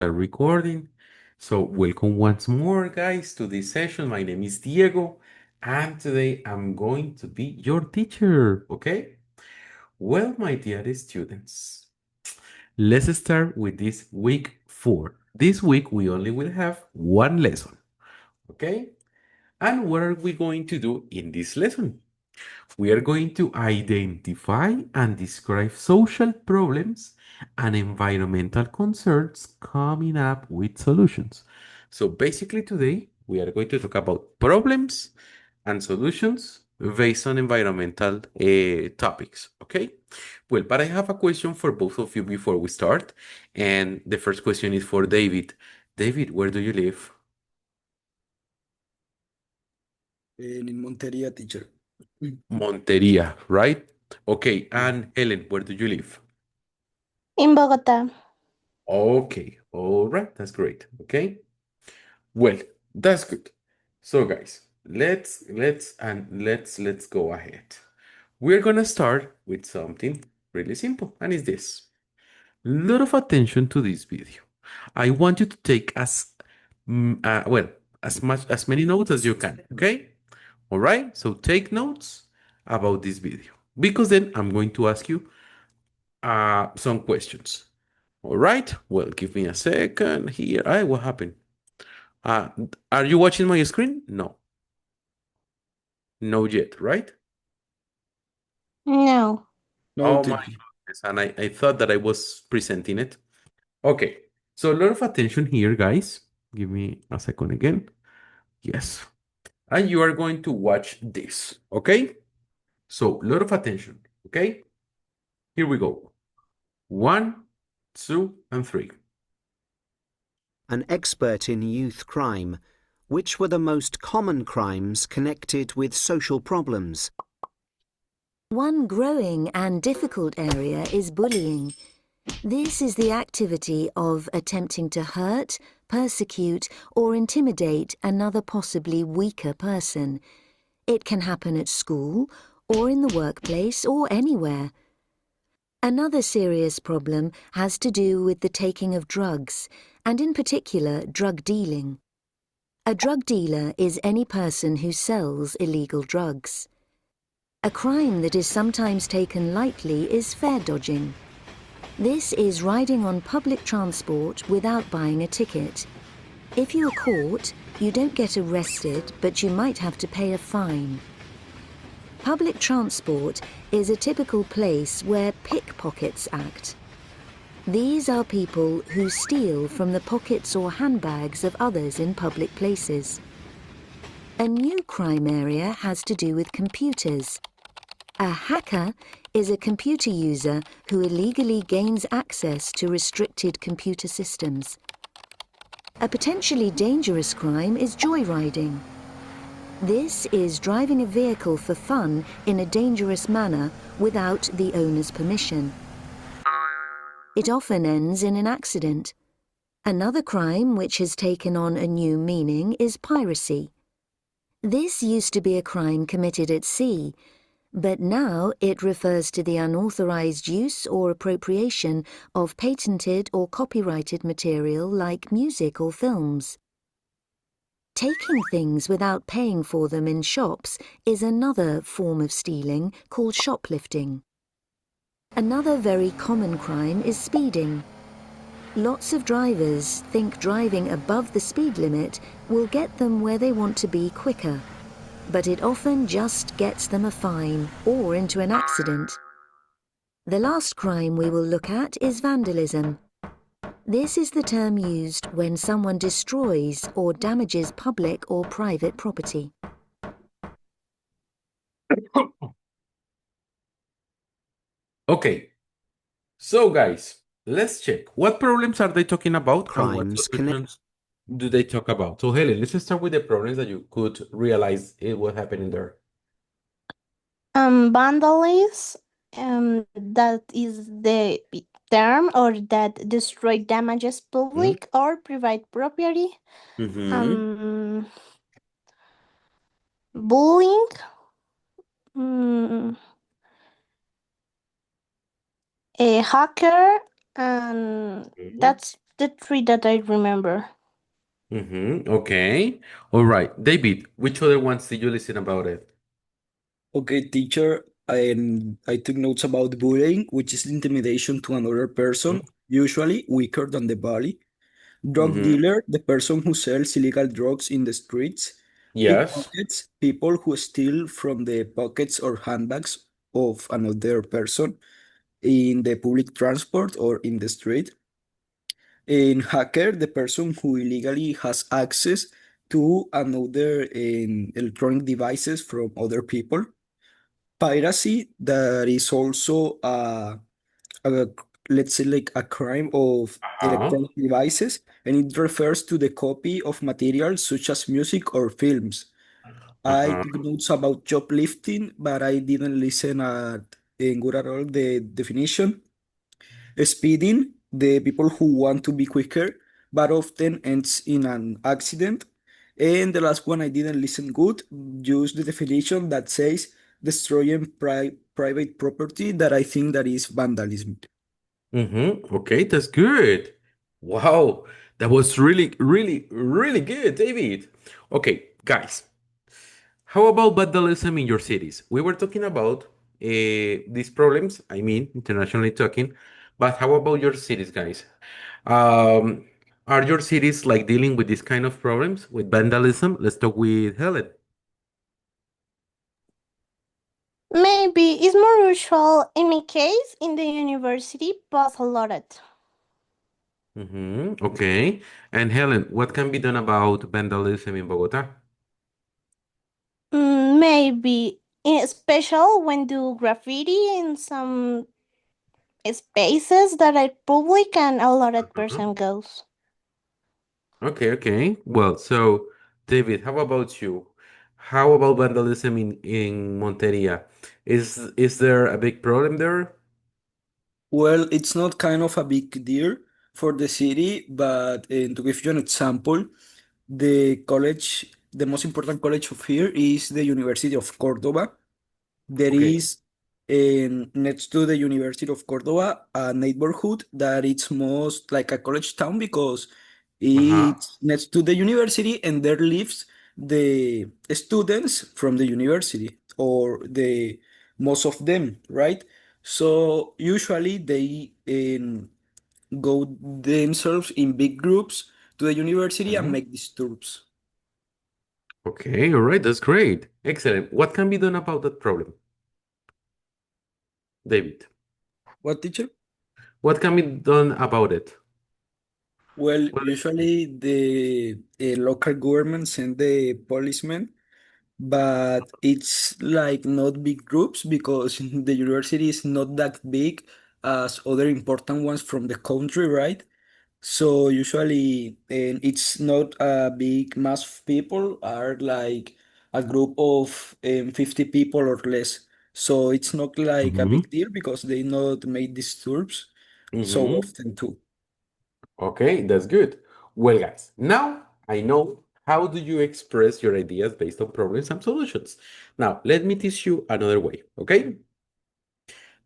Recording. So welcome once more, guys, to this session. My name is Diego, and today I'm going to be your teacher, okay? Well, my dear students, let's start with this week 4. This week we only will have one lesson, okay? And what are we going to do in this lesson? We are going to identify and describe social problems and environmental concerns coming up with solutions. So basically today we are going to talk about problems and solutions based on environmental topics, okay? Well, but I have a question for both of you before we start. And the first question is for David. David, where do you live? In Monteria, teacher. Monteria, right? Okay, and Helen, where do you live? In Bogotá. Okay, all right, that's great. Okay, well, that's good. So, guys, let's go ahead. We're gonna start with something really simple, and it's this. Lot of attention to this video. I want you to take well as many notes as you can. Okay, all right. So take notes about this video because then I'm going to ask you some questions. All right. Well, give me a second here. What happened? Uh, are you watching my screen? No. No yet, right? No. No, Oh my teacher. goodness. And I thought that I was presenting it. Okay. So a lot of attention here, guys. Give me a second again. Yes. And you are going to watch this. Okay? So a lot of attention. Okay? Here we go. 1, 2, and 3. An expert in youth crime, which were the most common crimes connected with social problems? One growing and difficult area is bullying. This is the activity of attempting to hurt, persecute, or intimidate another possibly weaker person. It can happen at school, or in the workplace, or anywhere. Another serious problem has to do with the taking of drugs, and in particular, drug dealing. A drug dealer is any person who sells illegal drugs. A crime that is sometimes taken lightly is fare dodging. This is riding on public transport without buying a ticket. If you are caught, you don't get arrested, but you might have to pay a fine. Public transport is a typical place where pickpockets act. These are people who steal from the pockets or handbags of others in public places. A new crime area has to do with computers. A hacker is a computer user who illegally gains access to restricted computer systems. A potentially dangerous crime is joyriding. This is driving a vehicle for fun in a dangerous manner without the owner's permission. It often ends in an accident. Another crime which has taken on a new meaning is piracy. This used to be a crime committed at sea, but now it refers to the unauthorized use or appropriation of patented or copyrighted material like music or films. Taking things without paying for them in shops is another form of stealing called shoplifting. Another very common crime is speeding. Lots of drivers think driving above the speed limit will get them where they want to be quicker, but it often just gets them a fine or into an accident. The last crime we will look at is vandalism. This is the term used when someone destroys or damages public or private property. Okay. So, guys, let's check. What problems are they talking about and what Crimes solutions do they talk about? So, Helen, let's start with the problems that you could realize it was happening there. Vandalism, that is the term, or that destroy damages public or private property. Mm-hmm. Bullying, mm, a hacker, and that's the three that I remember. Okay. All right. David, which other ones did you listen about it? Okay, teacher, and I took notes about bullying, which is intimidation to another person, usually weaker than the body. Drug Mm-hmm. dealer, the person who sells illegal drugs in the streets. Yes. Pickpockets, people who steal from the pockets or handbags of another person in the public transport or in the street. And hacker, the person who illegally has access to another electronic devices from other people. Piracy, that is also a let's say like a crime of Uh-huh. electronic devices, and it refers to the copy of materials such as music or films. I Uh-huh. took notes about shoplifting, but I didn't listen at in good at all the definition. Speeding, the people who want to be quicker, but often ends in an accident. And the last one I didn't listen good, use the definition that says destroying private property, that I think that is vandalism. Okay, that's good. Wow. That was really, really, really good, David. Okay, guys. How about vandalism in your cities? We were talking about these problems, I mean, internationally talking, but how about your cities, guys? Um, are your cities like dealing with this kind of problems with vandalism? Let's talk with Helen. Maybe it's more usual in my case in the university, but a lot. Okay. And Helen, what can be done about vandalism in Bogota? Maybe in special when do graffiti in some spaces that are public and a lot of Mhm. person goes. Okay, okay. Well, so David, how about you? How about vandalism in Monteria? Is there a big problem there? Well, it's not kind of a big deal for the city, but to give you an example, the most important college of here is the University of Cordoba. There Okay. is next to the University of Cordoba a neighborhood that it's most like a college town because Uh-huh. it's next to the university and there lives the students from the university or the most of them, right? So usually they go themselves in big groups to the university and Mhm. make disturbs. Okay, all right, that's great. Excellent. What can be done about that problem, David? What, teacher? What can be done about it? Well, Well, usually the local government send the policemen, but it's like not big groups because the university is not that big as other important ones from the country, right? So usually, and it's not a big mass of people, are like a group of 50 people or less. So it's not like a mm-hmm. big deal because they not make disturbs so Mm-hmm. often too. Okay, that's good. Well, guys, now I know how do you express your ideas based on problems and solutions. Now, let me teach you another way, okay?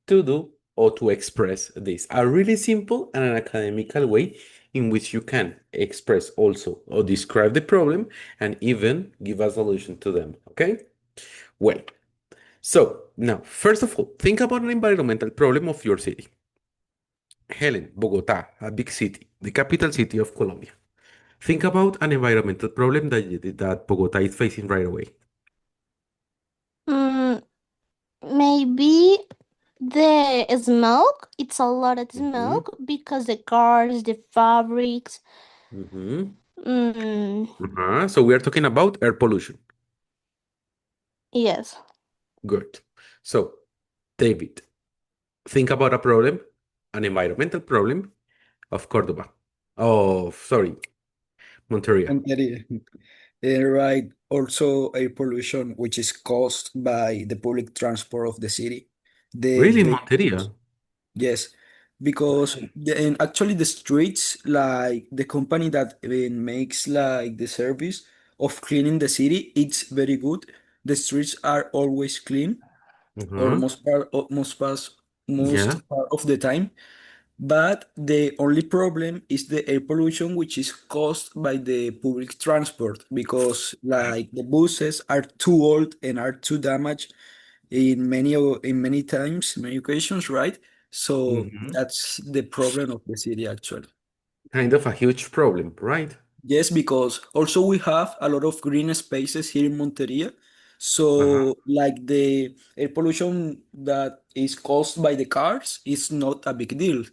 To do or to express this. A really simple and an academical way in which you can express also or describe the problem and even give a solution to them, okay? Well, so now, first of all, think about an environmental problem of your city. Helen, Bogota, a big city, the capital city of Colombia. Think about an environmental problem that Bogota is facing right away. Mm, Maybe the smoke. It's a lot of Mm-hmm. smoke because the cars, the fabrics. Mm-hmm. Mm, Uh-huh. So we are talking about air pollution. yes. Good. So, David, think about a problem, an environmental problem of Cordoba. Oh, sorry, Monteria. And right, also air pollution, which is caused by the public transport of the city. The Really, vehicles. Monteria? Yes, because and actually the streets, like the company that makes like the service of cleaning the city, it's very good. The streets are always clean, or Uh-huh. most Yeah. part of the time. But the only problem is the air pollution, which is caused by the public transport because like the buses are too old and are too damaged in many times, many occasions, right? So Mhm. that's the problem of the city actually. Kind of a huge problem, right? Yes, because also we have a lot of green spaces here in Monteria. Uh-huh. So like the air pollution that is caused by the cars is not a big deal.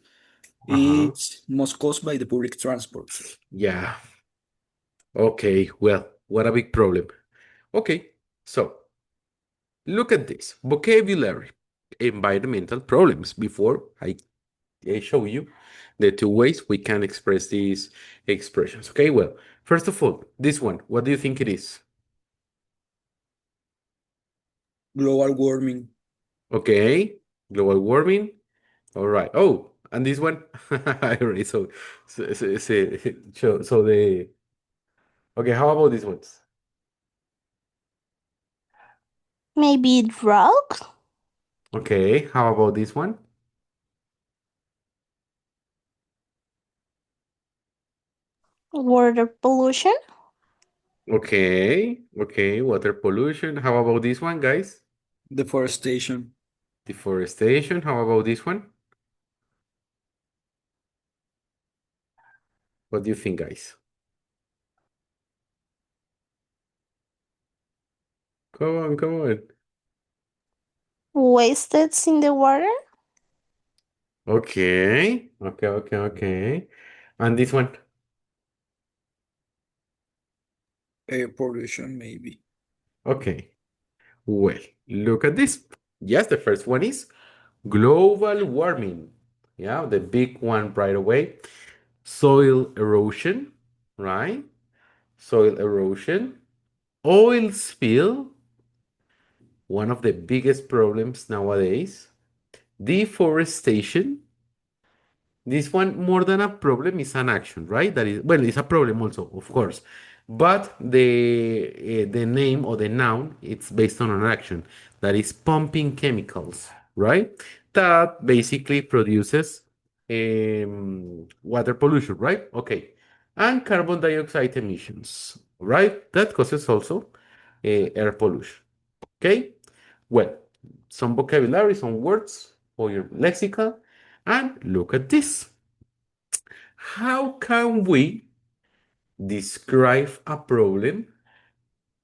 Uh-huh. It's most caused by the public transport. Yeah. Okay. Well, what a big problem. Okay. So look at this vocabulary, environmental problems. Before I show you the two ways we can express these expressions. Okay. Well, first of all, this one, what do you think it is? Global warming. Okay. Global warming. All right. Oh, and this one, I already so the okay. How about these ones? Maybe drugs, Okay. How about this one? water pollution, Okay. Okay. Water pollution. How about this one, guys? Deforestation. Deforestation. How about this one? What do you think, guys? Come on, come on. wastes in the water, Okay. Okay. Okay. Okay. And this one? Air pollution, maybe. Okay. Well, look at this. Yes, the first one is global warming. Yeah, the big one right away. Soil erosion, right? Soil erosion. Oil spill, one of the biggest problems nowadays. Deforestation. This one, more than a problem, is an action, right? That is, well, it's a problem also, of course. But the name or the noun, it's based on an action that is pumping chemicals, right? That basically produces water pollution, right? Okay. And carbon dioxide emissions, right? That causes also air pollution. Okay? Well, some vocabulary, some words for your lexical. And look at this. How can we describe a problem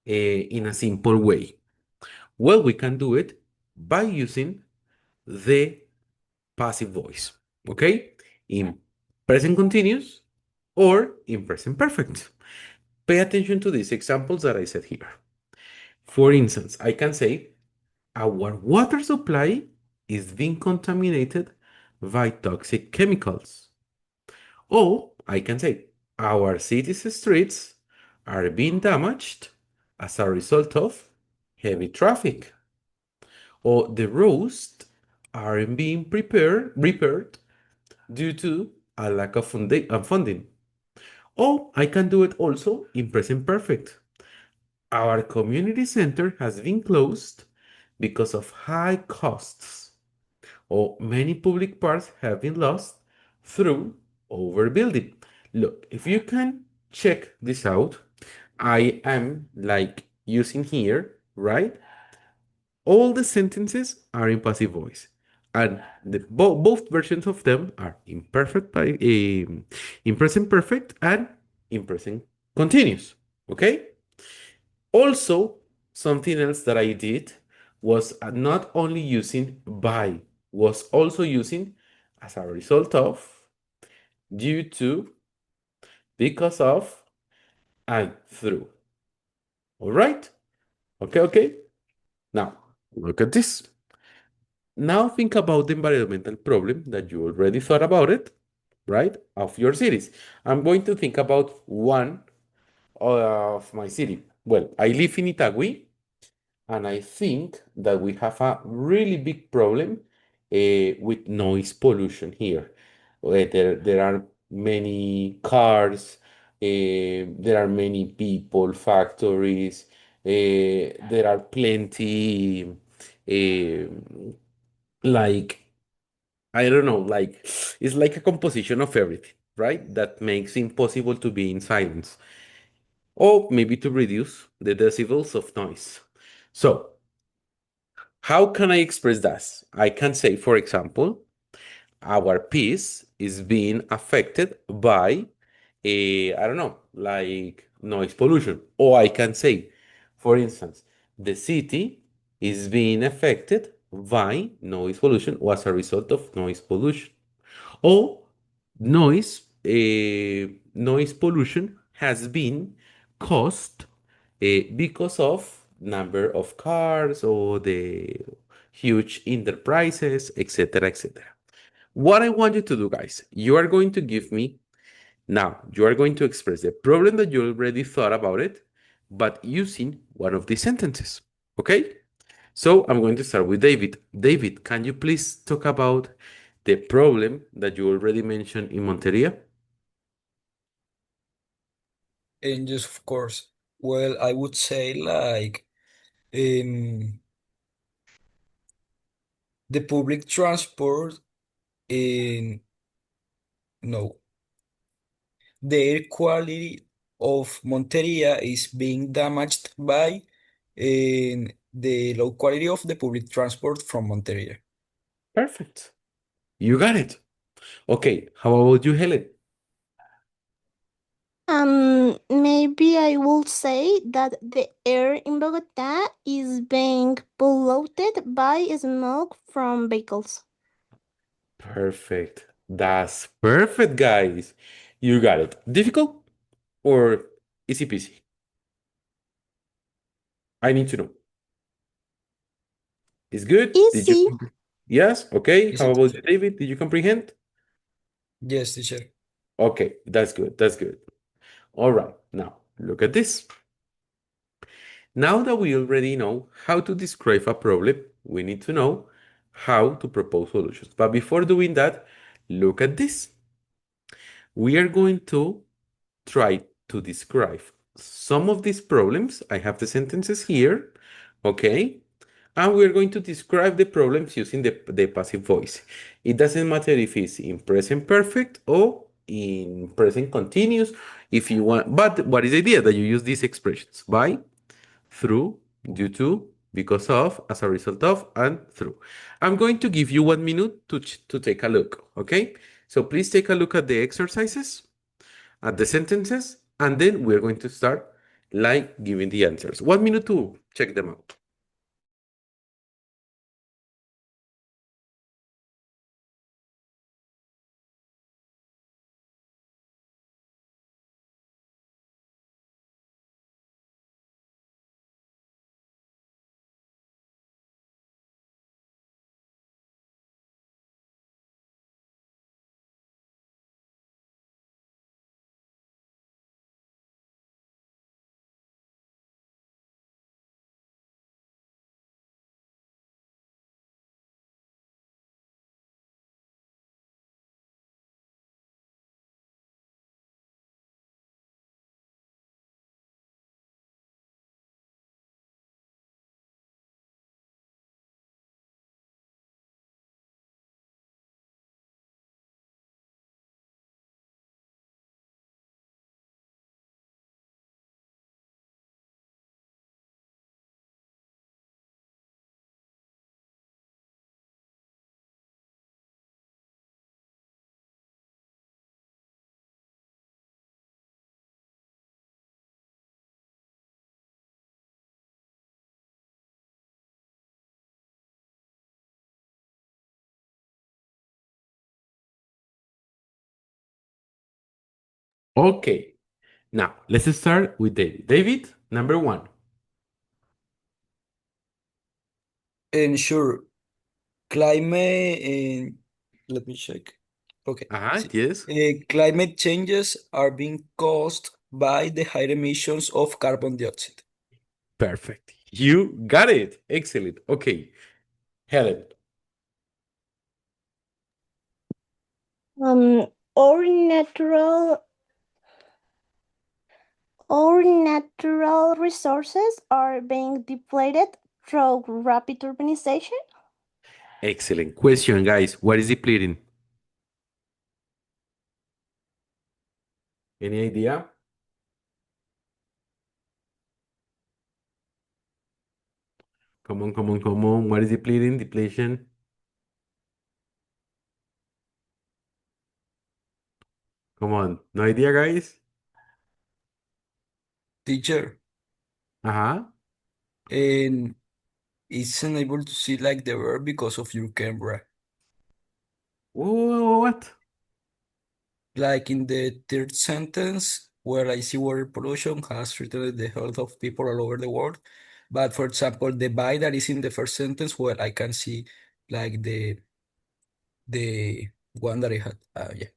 in a simple way? Well, we can do it by using the passive voice, okay? In present continuous or in present perfect. Pay attention to these examples that I said here. For instance, I can say, our water supply is being contaminated by toxic chemicals. Or I can say, our city's streets are being damaged as a result of heavy traffic. Or the roads aren't being repaired due to a lack of funding. Or I can do it also in present perfect. Our community center has been closed because of high costs, or many public parks have been lost through overbuilding. Look, if you can check this out, I am like using here, right? All the sentences are in passive voice, and both versions of them are in present perfect and in present continuous. Okay. Also, something else that I did was not only using by, was also using as a result of, due to, because of, and through. All right? Okay, okay. Now, look at this. Now think about the environmental problem that you already thought about it, right? Of your cities. I'm going to think about one of my city. Well, I live in Itagüí. And I think that we have a really big problem with noise pollution here. There are many cars, there are many people, factories, there are plenty, like I don't know, like it's like a composition of everything, right? That makes it impossible to be in silence. Or maybe to reduce the decibels of noise. So, how can I express that? I can say, for example, our piece is being affected by a, I don't know, like noise pollution. Or I can say, for instance, the city is being affected by noise pollution or as a result of noise pollution. Or noise pollution has been caused because of number of cars or the huge enterprises, etc., etc. What I want you to do, guys, you are going to give me now, you are going to express the problem that you already thought about it, but using one of these sentences. Okay? So I'm going to start with David. David, can you please talk about the problem that you already mentioned in Monteria? And just of course, well, I would say like um, the public transport in no, the air quality of Monteria is being damaged by the low quality of the public transport from Monteria. Perfect. You got it. Okay, how about you, Helen? Maybe I will say that the air in Bogota is being polluted by smoke from vehicles. Perfect. That's perfect, guys. You got it. Difficult or easy peasy? I need to know. Is good? Did you Easy. Yes? Okay. Is How it, about you, teacher? David? Did you comprehend? Yes, teacher. Okay, that's good. That's good. All right. Now, look at this. Now that we already know how to describe a problem, we need to know how to propose solutions. But before doing that, look at this. We are going to try to describe some of these problems. I have the sentences here, okay? And we're going to describe the problems using the passive voice. It doesn't matter if it's in present perfect or in present continuous, if you want. But what is the idea? That you use these expressions by, through, due to, because of, as a result of, and through. I'm going to give you 1 minute to take a look, okay? So please take a look at the exercises, at the sentences, and then we're going to start like giving the answers. 1 minute to check them out. Okay, now let's start with David. David, number one. And sure, climate and let me check. Okay. Uh-huh, See, yes. climate changes are being caused by the high emissions of carbon dioxide. Perfect. You got it. Excellent. Okay, Helen. Um, our natural our natural resources are being depleted through rapid urbanization. Excellent question, guys. What is depleting? Any idea? Come on, come on, come on. What is depleting? Depletion. Come on. No idea, guys? Teacher, Uh-huh. and it's unable to see like the verb because of your camera. What? Like in the third sentence, where I see water pollution has threatened the health of people all over the world. But for example, the by that is in the first sentence, where I can see like the one that I had. Yeah.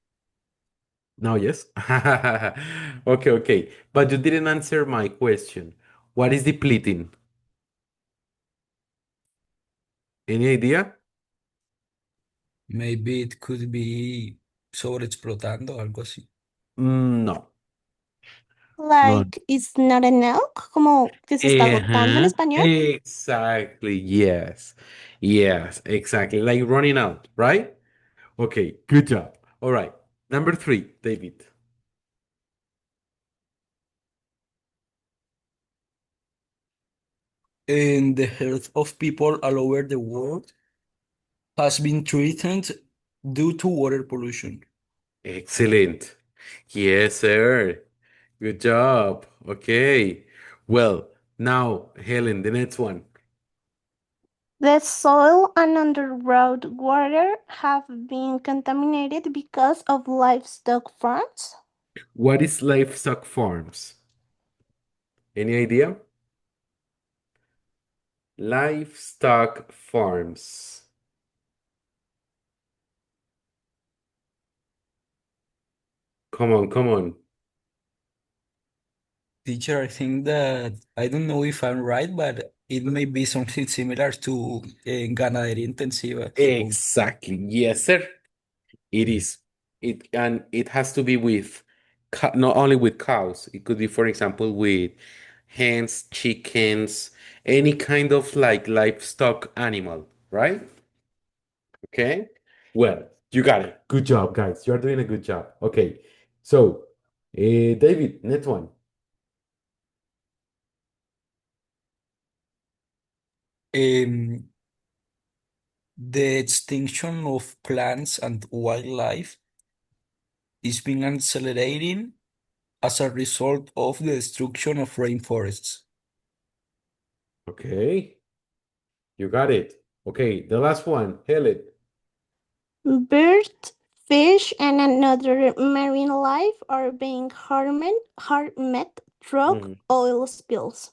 No, yes. Okay, okay. But you didn't answer my question. What is depleting? Any idea? Maybe it could be sobreexplotando, algo así. No, no. Like, it's not an elk, como que se está agotando en Uh-huh. español. Exactly. Yes. Yes, exactly. Like running out, right? Okay, good job. All right. Number three, David. And the health of people all over the world has been threatened due to water pollution. Excellent. Yes, sir. Good job. Okay. Well, now, Helen, the next one. The soil and underground water have been contaminated because of livestock farms. What is livestock farms? Any idea? Livestock farms. Come on, come on. Teacher, I think that I don't know if I'm right, but it may be something similar to ganadería intensiva, suppose. Exactly. Yes, sir. It is. It has to be with not only with cows. It could be, for example, with hens, chickens, any kind of like livestock animal, right? Okay. Well, you got it. Good job, guys. You're doing a good job. Okay. So, David, next one. Um, the extinction of plants and wildlife is being accelerating as a result of the destruction of rainforests. Okay. You got it. Okay. The last one, Helen. Birds, fish, and another marine life are being harmed through Mhm. oil spills.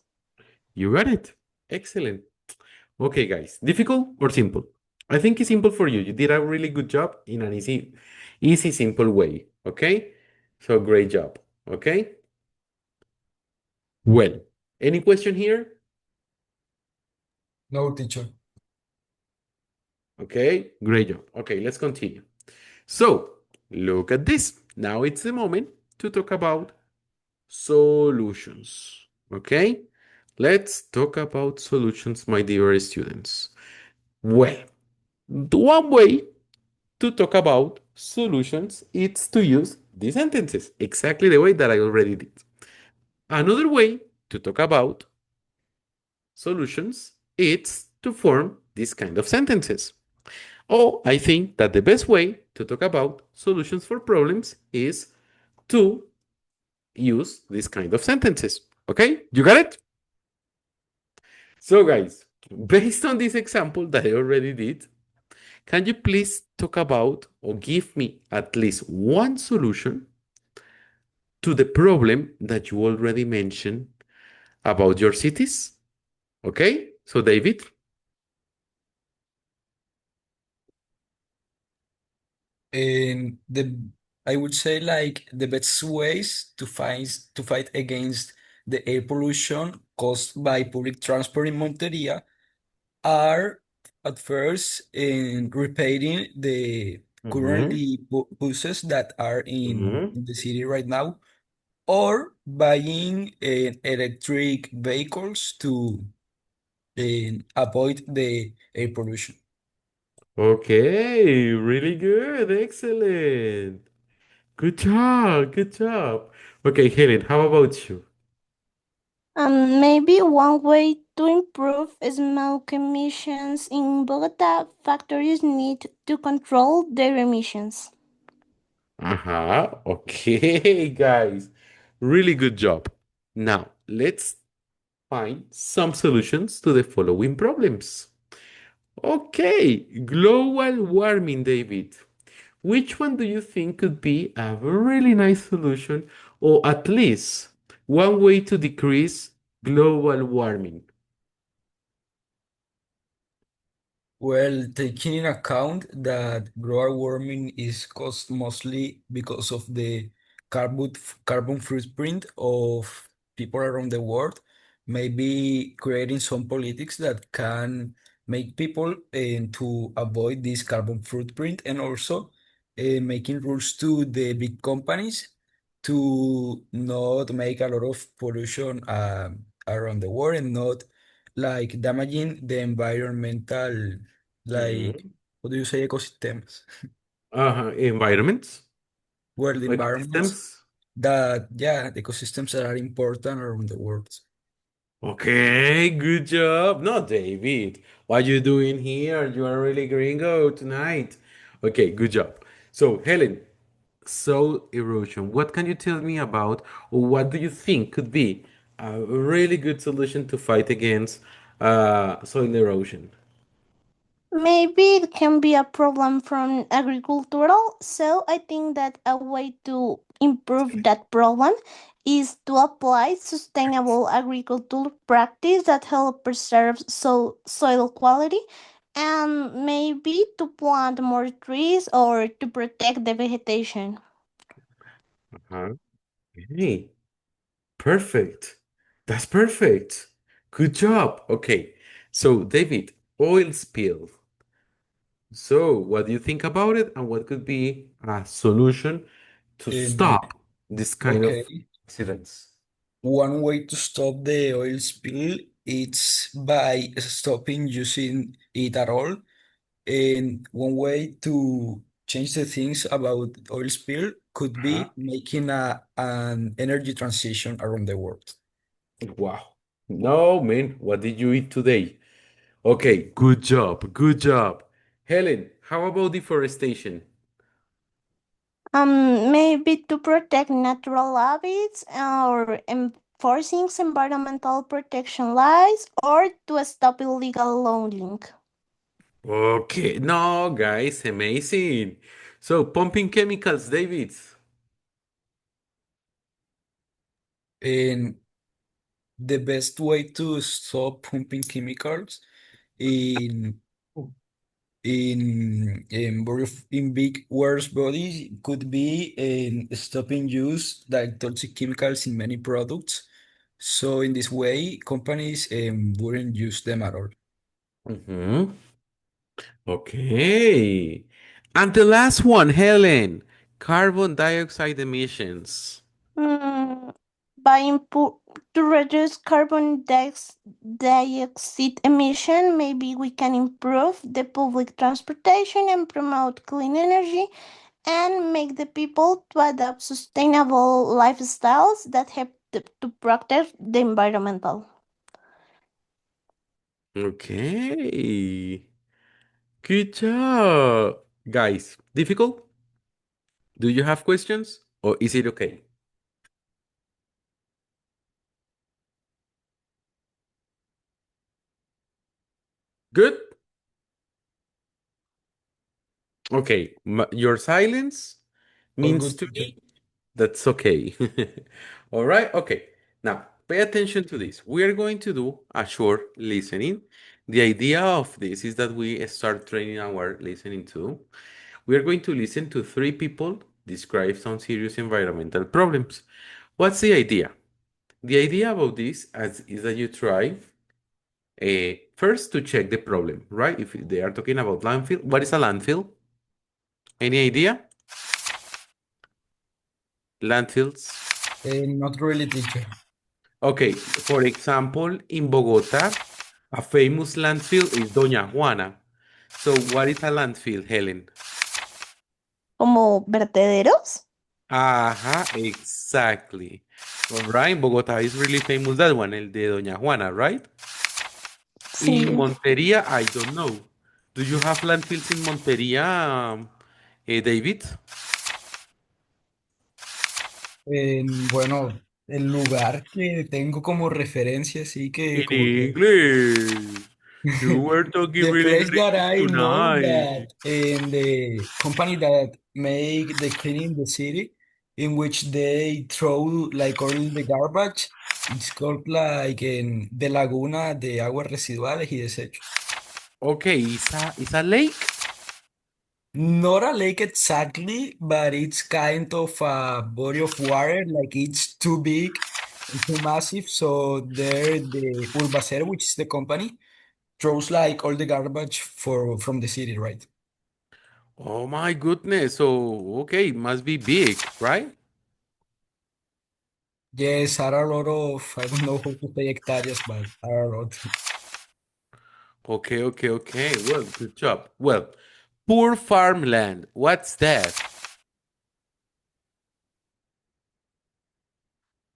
You got it. Excellent. Okay, guys. Difficult or simple? I think it's simple for you. You did a really good job in an easy, simple way. Okay? So great job. Okay? Well, any question here? No, teacher. Okay, great job. Okay, let's continue. So, look at this. Now it's the moment to talk about solutions. Okay? Let's talk about solutions, my dear students. Well, the one way to talk about solutions is to use these sentences, exactly the way that I already did. Another way to talk about solutions is to form these kind of sentences. Or I think that the best way to talk about solutions for problems is to use this kind of sentences. Okay, you got it? So, guys, based on this example that I already did, can you please talk about or give me at least one solution to the problem that you already mentioned about your cities? Okay, so David. And the I would say like the best ways to fight against the air pollution caused by public transport in Monteria are at first in repairing the Mhm, currently buses that are mhm. in the city right now, or buying electric vehicles to avoid the air pollution. Okay, really good. Excellent. Good job. Good job. Okay, Helen, how about you? Maybe one way to improve smoke emissions in Bogota, factories need to control their emissions. Uh-huh. Okay, guys. Really good job. Now, let's find some solutions to the following problems. Okay, global warming, David. Which one do you think could be a really nice solution, or at least one way to decrease global warming? Well, taking in account that global warming is caused mostly because of the carbon footprint of people around the world, maybe creating some politics that can make people to avoid this carbon footprint, and also making rules to the big companies to not make a lot of pollution around the world, and not like damaging the environmental, like, Mhm. what do you say, ecosystems? Environments, World environments ecosystems. that, yeah, the ecosystems that are important around the world. Okay, good job. No, David, what you doing here? You are really gringo tonight. Okay, good job. So, Helen, soil erosion. What can you tell me about, or what do you think could be a really good solution to fight against soil erosion? Maybe it can be a problem from agricultural, so I think that a way to improve that problem is to apply sustainable agricultural practice that help preserve soil quality, and maybe to plant more trees or to protect the vegetation. Uh-huh. Okay, perfect. That's perfect. Good job. Okay, so David, oil spill. So, what do you think about it, and what could be a solution to And stop this kind of okay, accidents? one way to stop the oil spill is by stopping using it at all. And one way to change the things about oil spill could Huh? be making an energy transition around the world. Wow. No, man, what did you eat today? Okay, good job, good job. Helen, how about deforestation? Maybe to protect natural habits or enforcing environmental protection laws or to stop illegal logging. Okay, no, guys, amazing. So, pumping chemicals, David. And the best way to stop pumping chemicals in in big waste bodies could be in stopping use like toxic chemicals in many products. So in this way, companies wouldn't use them at all. Mm-hmm. Okay. And the last one, Helen, carbon dioxide emissions. Mm, by to reduce dioxide emission, maybe we can improve the public transportation and promote clean energy and make the people to adopt sustainable lifestyles that help to protect the environmental. Okay. Good job. Guys, difficult? Do you have questions? Or is it okay? Good? Okay. Your silence All means good, to teacher. me that's okay. All right. Okay. Now, pay attention to this. We are going to do a short listening. The idea of this is that we start training our listening too. We are going to listen to three people describe some serious environmental problems. What's the idea? The idea about this is that you try first to check the problem, right? If they are talking about landfill, what is a landfill? Any idea? Landfills? Not really, teacher. Okay, for example, in Bogota, a famous landfill is Doña Juana. So what is a landfill, Helen? ¿Como vertederos? Exactly. All right, Bogotá is really famous that one, el de Doña Juana, right? In Sí. Montería, I don't know. Do you have landfills in Montería, David? Bueno, el lugar que tengo como referencia, así que In como que English. You were talking the really place that English I know tonight. that in the company that make the cleaning the city, in which they throw like all the garbage, it's called like in the Laguna de Aguas Residuales y Desechos. Okay, is a lake? Not a lake exactly, but it's kind of a body of water, like it's too big and too massive. So there, the Urbacer, which is the company, throws like all the garbage from the city, right? Oh my goodness. So, okay, must be big, right? Yes, are a lot of, I don't know how to say hectares, but are a lot. Okay, okay, okay. Well, good job. Well, poor farmland. What's that?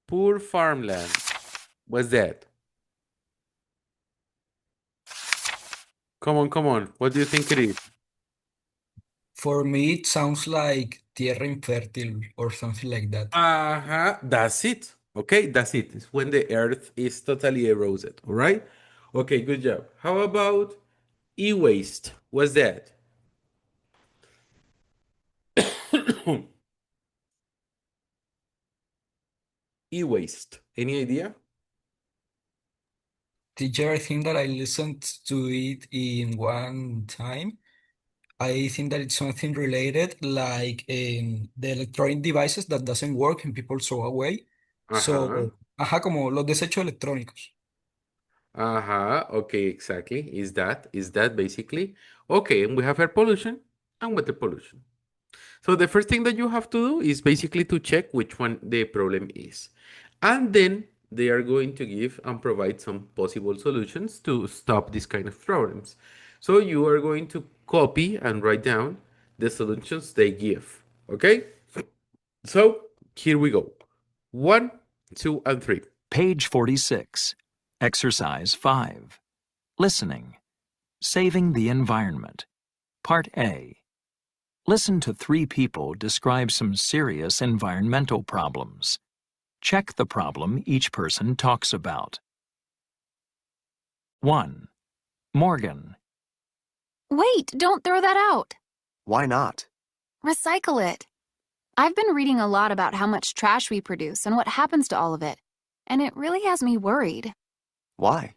Poor farmland. What's that? Come on, come on. What do you think it is? For me, it sounds like tierra infértil or something like that. Uh-huh. That's it. Okay, that's it. It's when the earth is totally eroded. All right? Okay, good job. How about e-waste? What's that? E-waste. Any idea? Teacher, I think that I listened to it in one time. I think that it's something related, like in the electronic devices that doesn't work and people throw away. Uh-huh. So, ajá, como los desechos electrónicos. Uh-huh. Okay, exactly. Is that basically? Okay, and we have air pollution and water pollution. So the first thing that you have to do is basically to check which one the problem is. And then they are going to give and provide some possible solutions to stop this kind of problems. So you are going to copy and write down the solutions they give. Okay? So here we go. 1, 2, and 3. Page 46. Exercise 5. Listening. Saving the environment. Part A. Listen to 3 people describe some serious environmental problems. Check the problem each person talks about. 1. Morgan. Wait, don't throw that out. Why not? Recycle it. I've been reading a lot about how much trash we produce and what happens to all of it, and it really has me worried. Why?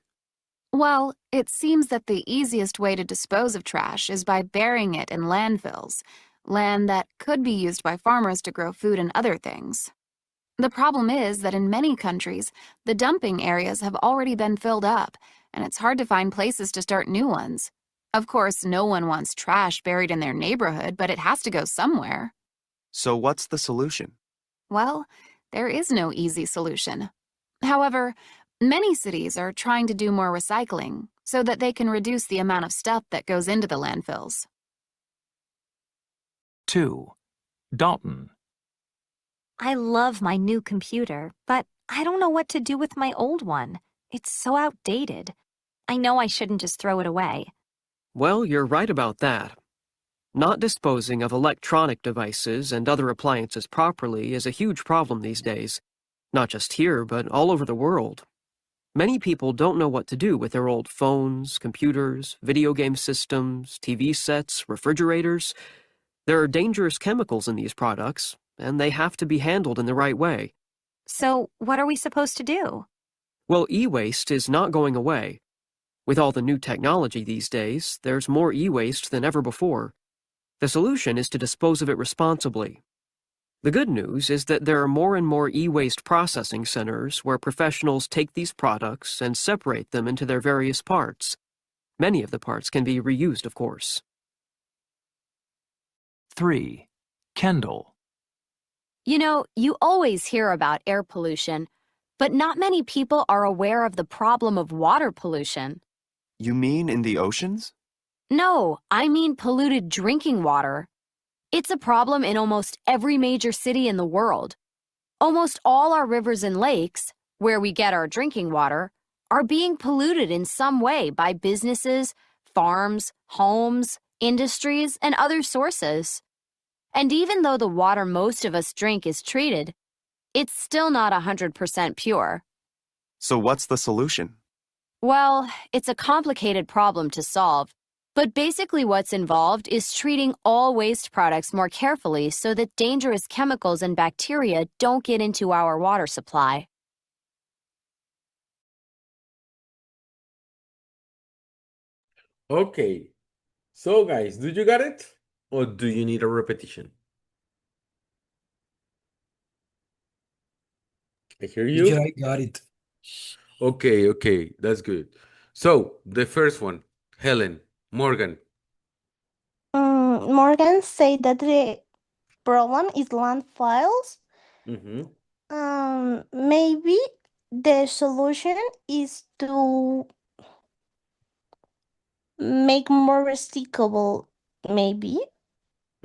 Well, it seems that the easiest way to dispose of trash is by burying it in landfills, land that could be used by farmers to grow food and other things. The problem is that in many countries, the dumping areas have already been filled up, and it's hard to find places to start new ones. Of course, no one wants trash buried in their neighborhood, but it has to go somewhere. So what's the solution? Well, there is no easy solution. However, many cities are trying to do more recycling so that they can reduce the amount of stuff that goes into the landfills. 2. Dalton. I love my new computer, but I don't know what to do with my old one. It's so outdated. I know I shouldn't just throw it away. Well, you're right about that. Not disposing of electronic devices and other appliances properly is a huge problem these days. Not just here, but all over the world. Many people don't know what to do with their old phones, computers, video game systems, TV sets, refrigerators. There are dangerous chemicals in these products, and they have to be handled in the right way. So, what are we supposed to do? Well, e-waste is not going away. With all the new technology these days, there's more e-waste than ever before. The solution is to dispose of it responsibly. The good news is that there are more and more e-waste processing centers where professionals take these products and separate them into their various parts. Many of the parts can be reused, of course. 3. Kendall. You know, you always hear about air pollution, but not many people are aware of the problem of water pollution. You mean in the oceans? No, I mean polluted drinking water. It's a problem in almost every major city in the world. Almost all our rivers and lakes, where we get our drinking water, are being polluted in some way by businesses, farms, homes, industries, and other sources. And even though the water most of us drink is treated, it's still not 100% pure. So what's the solution? Well, it's a complicated problem to solve, but basically what's involved is treating all waste products more carefully so that dangerous chemicals and bacteria don't get into our water supply. Okay. So, guys, do you got it? Or do you need a repetition? I hear Teacher, you. I got it. Okay, that's good. So, the first one, Helen, Morgan. Morgan said that the problem is landfills. Mm-hmm. Maybe the solution is to make more recyclable, maybe,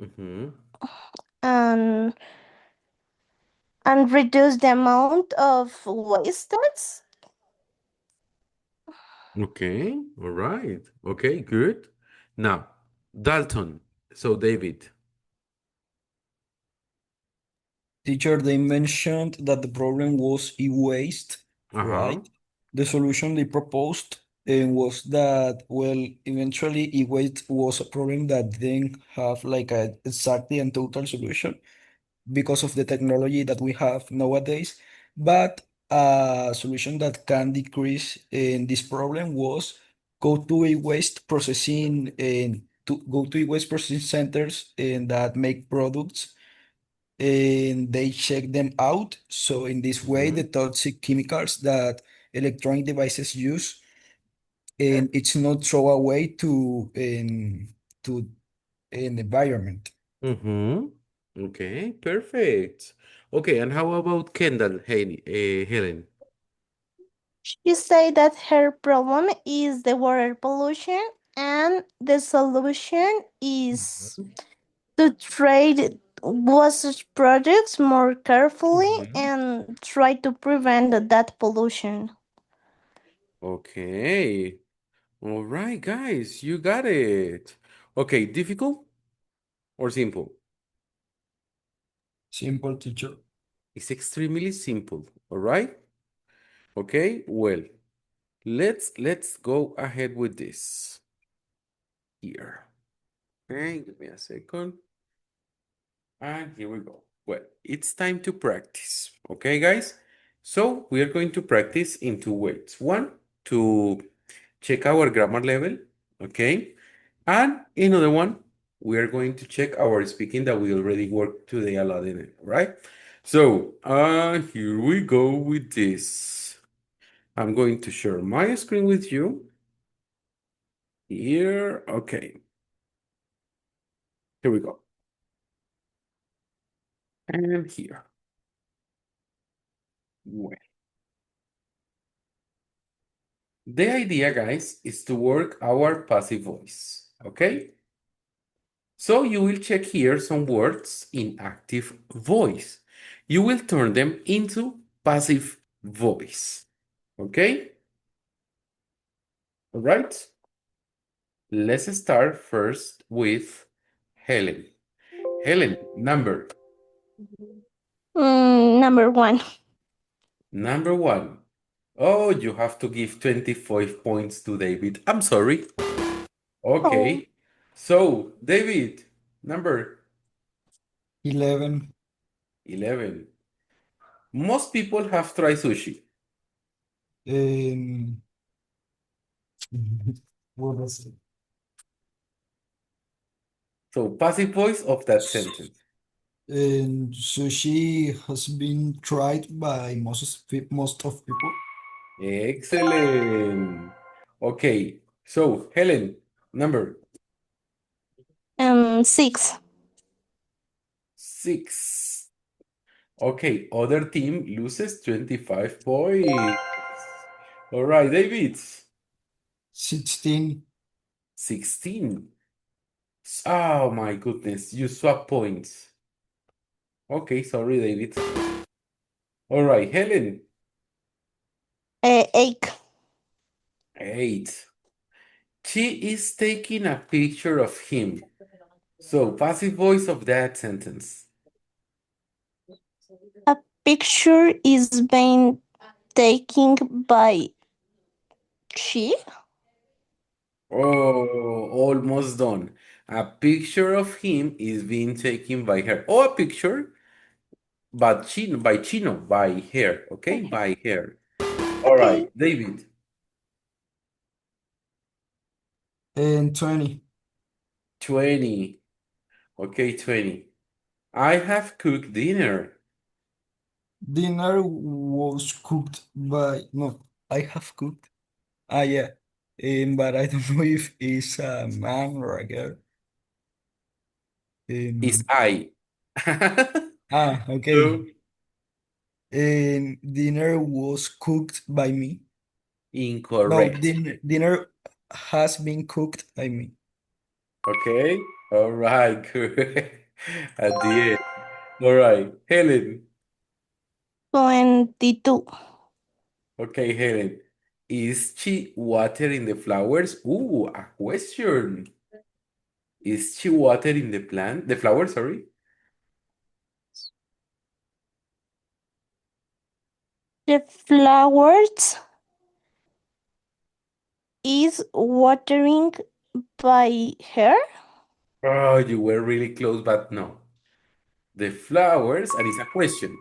Mm-hmm. and and reduce the amount of wastes. Okay, all right. Okay, good. Now, Dalton. So, David. Teacher, they mentioned that the problem was e-waste, Uh-huh. right? The solution they proposed was that, well, eventually e-waste was a problem that didn't have like a exactly and total solution because of the technology that we have nowadays. But a solution that can decrease in this problem was go to e-waste processing and to go to e-waste processing centers and that make products and they check them out. So in this way, the Mm-hmm. toxic chemicals that electronic devices use, and it's not throw away to an environment. Mm-hmm. Okay, perfect. Okay, and how about Kendall, Helen? She said that her problem is the water pollution, and the solution is Mhm. to trade wastage products more carefully Mhm. and try to prevent that pollution. Okay. All right, guys, you got it. Okay, difficult or simple? Simple, teacher. It's extremely simple, all right? Okay, well, let's go ahead with this here. Okay, give me a second. And here we go. Well, it's time to practice. Okay, guys? So we are going to practice in two ways. One, to check our grammar level, okay? And another one, we are going to check our speaking that we already worked today a lot in it, right? So, here we go with this. I'm going to share my screen with you. Here, okay. Here we go. And here. Well, the idea, guys, is to work our passive voice, okay? So you will check here some words in active voice. You will turn them into passive voice, okay? All right. Let's start first with Helen. Helen, number. Number one. Number one. Oh, you have to give 25 points to David. I'm sorry. Oh, Okay. So, David, number 11. 11. Most people have tried sushi. Um, what was it? So, passive voice of that sentence. And sushi has been tried by most of people. Excellent. Okay. So, Helen, number 6. 6. Okay, other team loses 25 points. All right, David. 16. 16. Oh my goodness, you swap points. Okay, sorry, David. All right, Helen. 8. 8. She is taking a picture of him. So, passive voice of that sentence. A picture is being taken by she. Oh, almost done. A picture of him is being taken by her. Oh, a picture, but by her. Okay, by her. All Okay. right, David. And 20. 20. Okay, 20. I have cooked dinner. Dinner was cooked by, no, I have cooked. Ah, yeah. But I don't know if it's a man or a girl. Is Um, I. okay. So, And dinner was cooked by me. No, incorrect. dinner has been cooked by me. Okay, all right, good. At the end. All right, Helen. 22. Okay, Helen. Is she watering the flowers? Ooh, a question. Is she watering the flower, sorry? The flowers is watering by her. Oh, you were really close, but no. The flowers, and it's a question.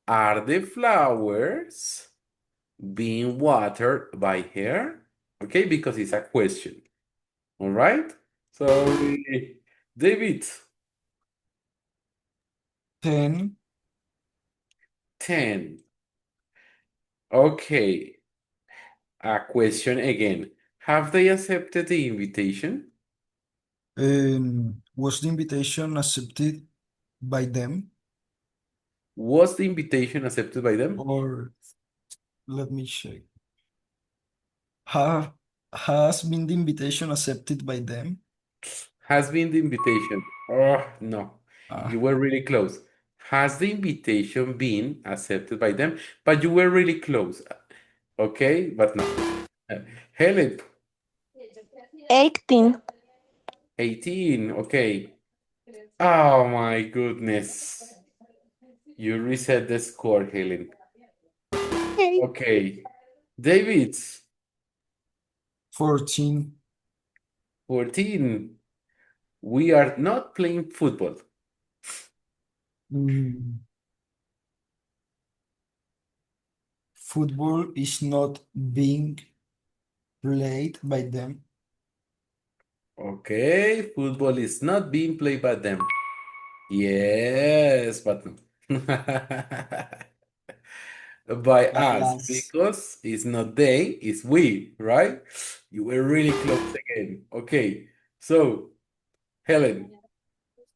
Are the flowers being watered by her? Okay, because it's a question. All right? Sorry. David, 10. 10. Okay, a question again. Have they accepted the invitation? Was the invitation accepted by them? Was the invitation accepted by them? Or let me check. Has been the invitation accepted by them? Has been the invitation? Oh, no. You Ah, were really close. Has the invitation been accepted by them? But you were really close. Okay, but no. Helen, 18. 18. Okay. Oh my goodness. You reset the score, Helen. Okay. Okay. David, 14. 14. We are not playing football. Mm, Football is not being played by them. Okay, football is not being played by them. Yes, but no. By us, Alas. because it's not they, it's we, right? You were really close again. Okay, so Helen,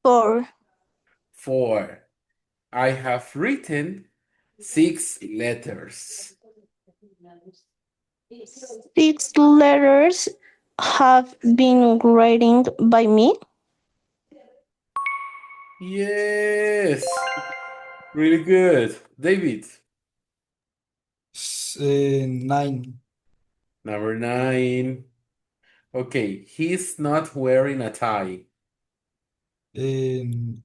4. 4. I have written 6 letters. 6 letters have been written by me. Yes, really good. David, 9. number 9. Okay, he's not wearing a tie. Um,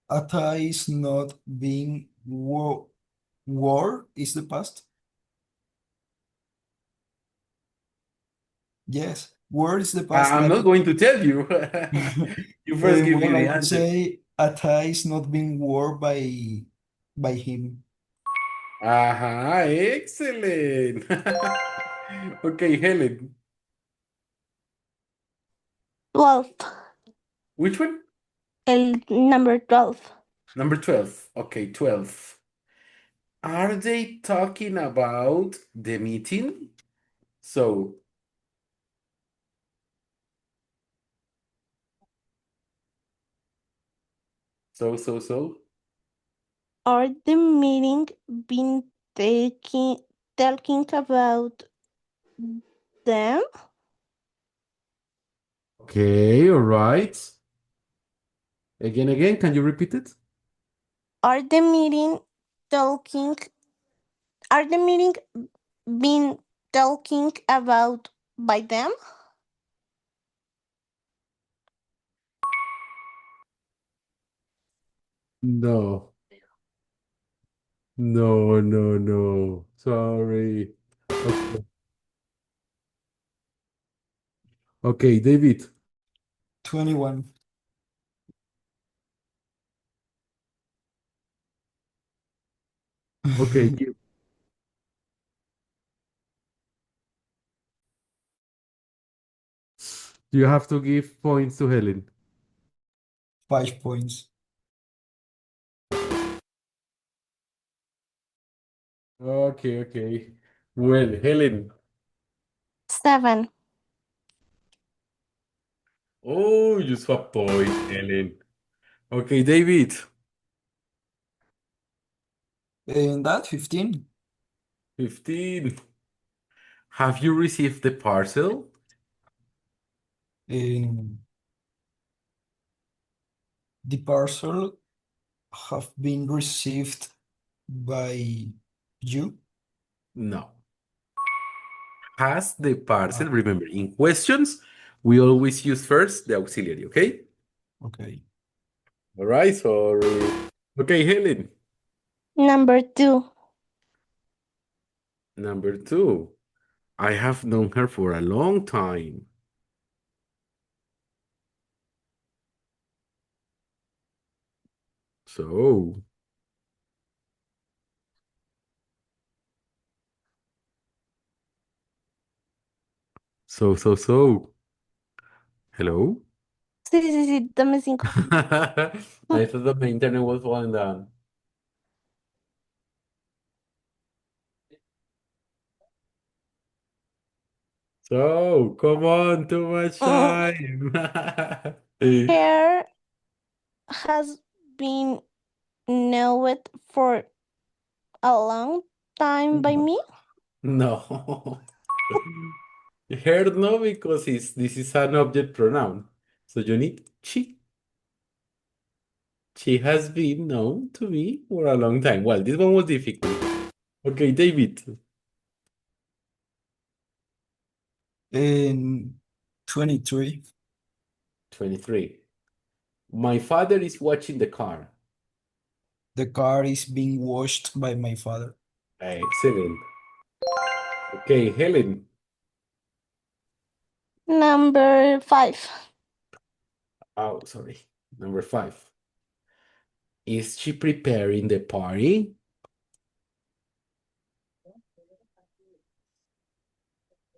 a tie is not being wore is the past. Yes, wore is the past, I'm but not going to tell you. You first give me well, I the would answer. say a tie is not being worn by him. Excellent. Okay, Helen, 12. which one? Number 12. Number 12. Okay, 12. Are they talking about the meeting? So, so. Are the meeting been talking about them? Okay, all right. Again, can you repeat it? Are the meeting talking are the meeting being talking about by them? No. No, no, no. Sorry. Okay, okay, David. 21. Okay, you have to give points to Helen. 5 points. Okay, okay. Well, Helen. 7. Oh, you swap point, Helen. Okay, David. And that 15. 15. Have you received the parcel? And the parcel have been received by you. No. Has the parcel, Ah, remember, in questions, we always use first the auxiliary, okay? okay. All right, sorry. Okay, Helen. Number 2. Number 2. I have known her for a long time. So, so. Hello? Sí, sí, sí, dame 5. I thought that my internet was falling down. So, come on, too much time. Hair has been known for a long time by me. No. Her no, because this is an object pronoun. So you need she. She has been known to me for a long time. Well, this one was difficult. Okay, David. And 23. 23. My father is watching the car. The car is being washed by my father. Excellent. Okay, Helen. Number 5. Oh, sorry. Number 5. Is she preparing the party?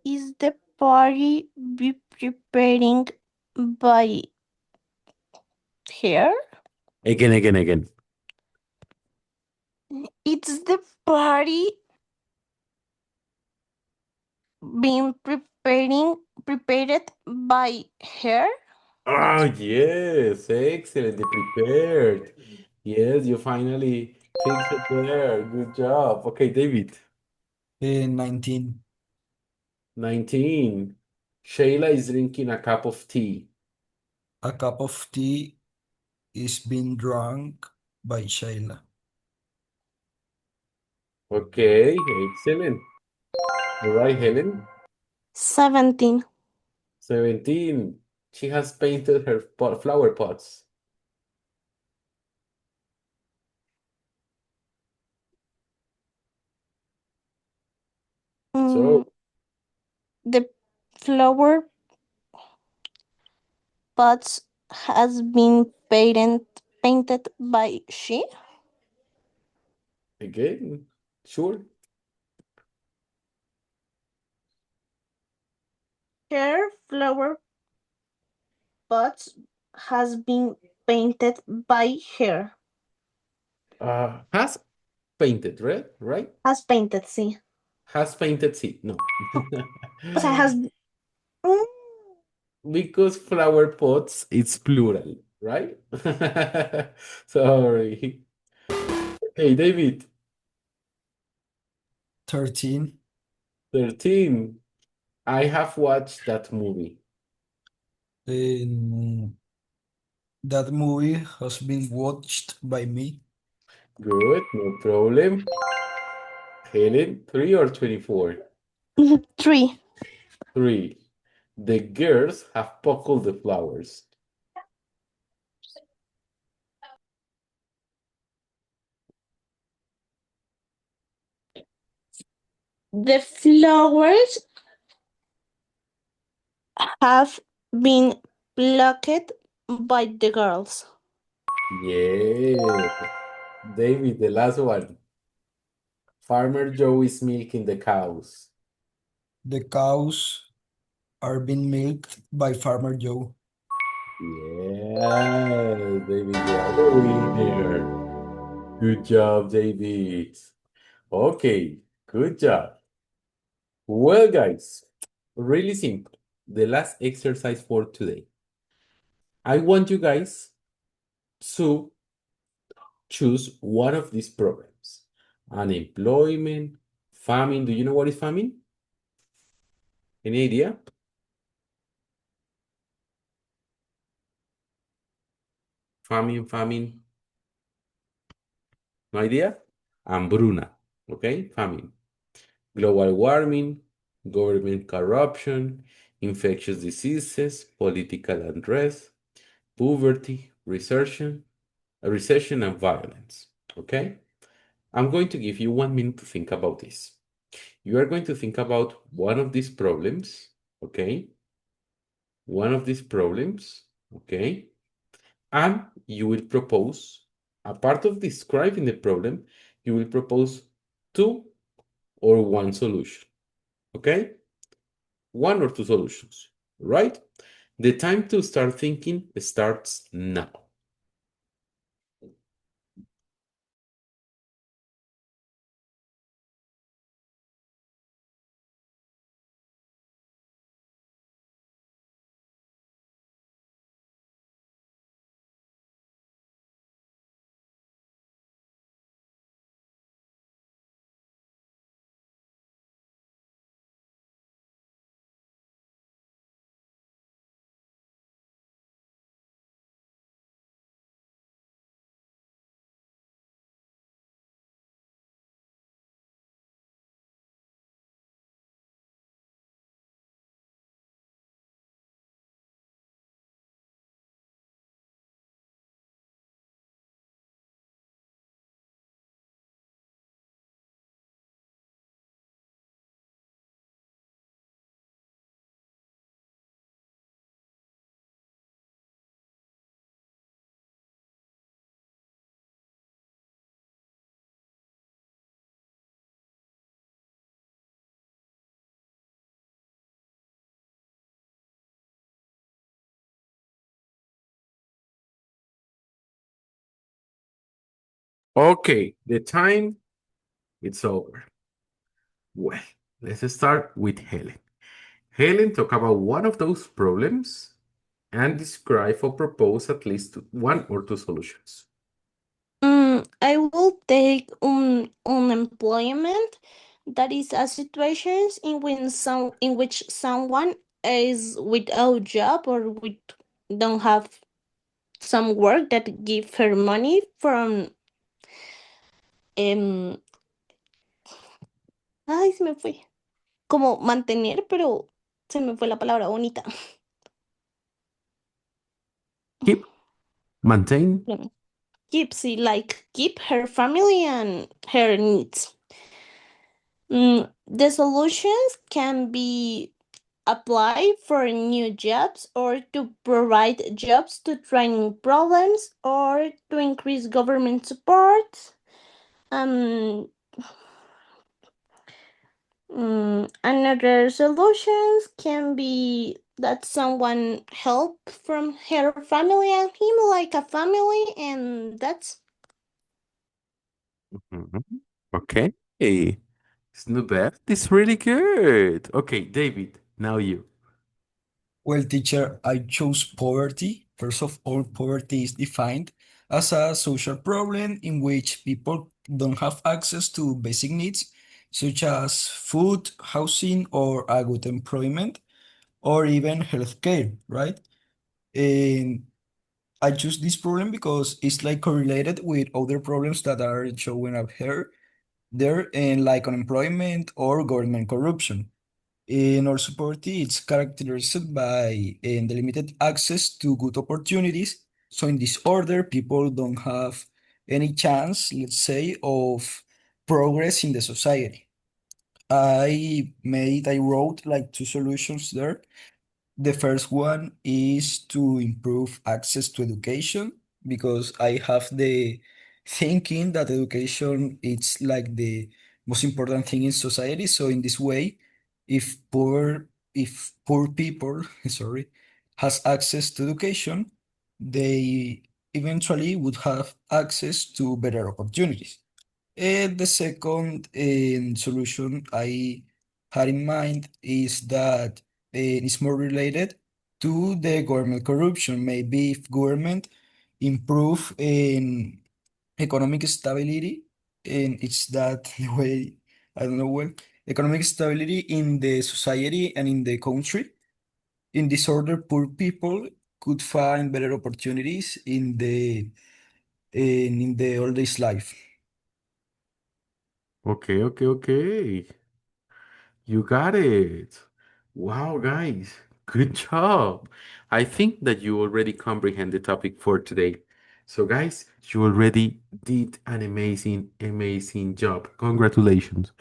Is the party be preparing by her? Again. It's the party being prepared by her? Oh, yes. Excellent. Prepared. Yes, you finally fixed it there. Good job. Okay, David. And 19. 19. Shayla is drinking a cup of tea. A cup of tea is being drunk by Shayla. Okay, excellent. All right, Helen. 17. 17. She has painted her flower pots. So, The flower pots has been painted by she. again, sure. Her flower pots has been painted by her. Has painted, right? Right? Has painted, sí. Has painted, sí. No. O sea, has. Mm, Because flower pots, it's plural, right? Sorry. Okay, David. 13. 13. I have watched that movie. And that movie has been watched by me. Good, no problem. Helen, 3 or 24? 3. 3. The girls have buckled the flowers. The flowers have been plucked by the girls. Yeah. David, the last one. Farmer Joe is milking the cows. The cows are being milked by Farmer Joe. Yes, David, you are the winner. Good job, David. Okay, good job. Well, guys, really simple. The last exercise for today. I want you guys to choose one of these problems. Unemployment, famine. Do you know what is famine? Any idea? Famine. No idea? Hambruna, okay? Famine. Global warming, government corruption, infectious diseases, political unrest, poverty, recession and violence, okay? I'm going to give you 1 minute to think about this. You are going to think about one of these problems, okay? One of these problems, okay? And you will propose, a part of describing the problem, you will propose 2 or 1 solution, okay? 1 or 2 solutions, right? The time to start thinking starts now. Okay, the time, it's over. Well, let's start with Helen. Helen, talk about one of those problems and describe or propose at least 1 or 2 solutions. I will take unemployment. That is a situation in which someone is without job or don't have some work that give her money from ay, se me fue. Como mantener, pero se me fue la palabra bonita. Keep, maintain. Keep her family and her needs. The solutions can be apply for new jobs or to provide jobs to training problems or to increase government support. Another solutions can be that someone help from her family and him like a family, and that's Okay. It's not bad. It's really good. Okay, David, now you. Well, teacher, I chose poverty. First of all, poverty is defined as a social problem in which people don't have access to basic needs such as food, housing, or a good employment, or even healthcare, right? And I choose this problem because it's like correlated with other problems that are showing up here, there, and like unemployment or government corruption. And also poverty, it's characterized by the limited access to good opportunities. So in this order, people don't have any chance, let's say, of progress in the society. I wrote like two solutions there. The first one is to improve access to education because I have the thinking that education is like the most important thing in society. So in this way, if poor people, sorry, has access to education, they eventually would have access to better opportunities. And the second solution I had in mind is that it's more related to the government corruption. Maybe if government improve in economic stability, and it's that the way, I don't know well, economic stability in the society and in the country. In this order, poor people could find better opportunities in the old days life. Okay, okay, okay. You got it. Wow, guys, good job. I think that you already comprehend the topic for today. So, guys, you already did an amazing, amazing job. Congratulations.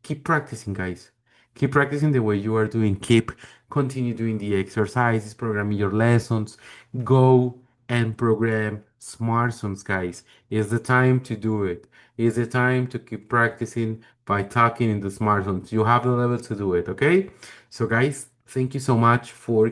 Keep practicing, guys. Keep practicing the way you are doing. Keep continue doing the exercises, programming your lessons. Go and program smartphones, guys. It's the time to do it. It's the time to keep practicing by talking in the smartphones. You have the level to do it, okay? So, guys, thank you so much for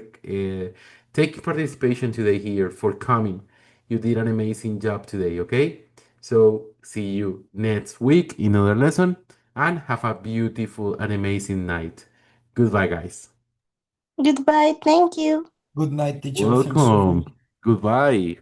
taking participation today here, for coming. You did an amazing job today, okay? So, see you next week in another lesson and have a beautiful and amazing night. Goodbye, guys. Goodbye. Thank you. Good night, teacher. Thanks for me. Welcome. Goodbye.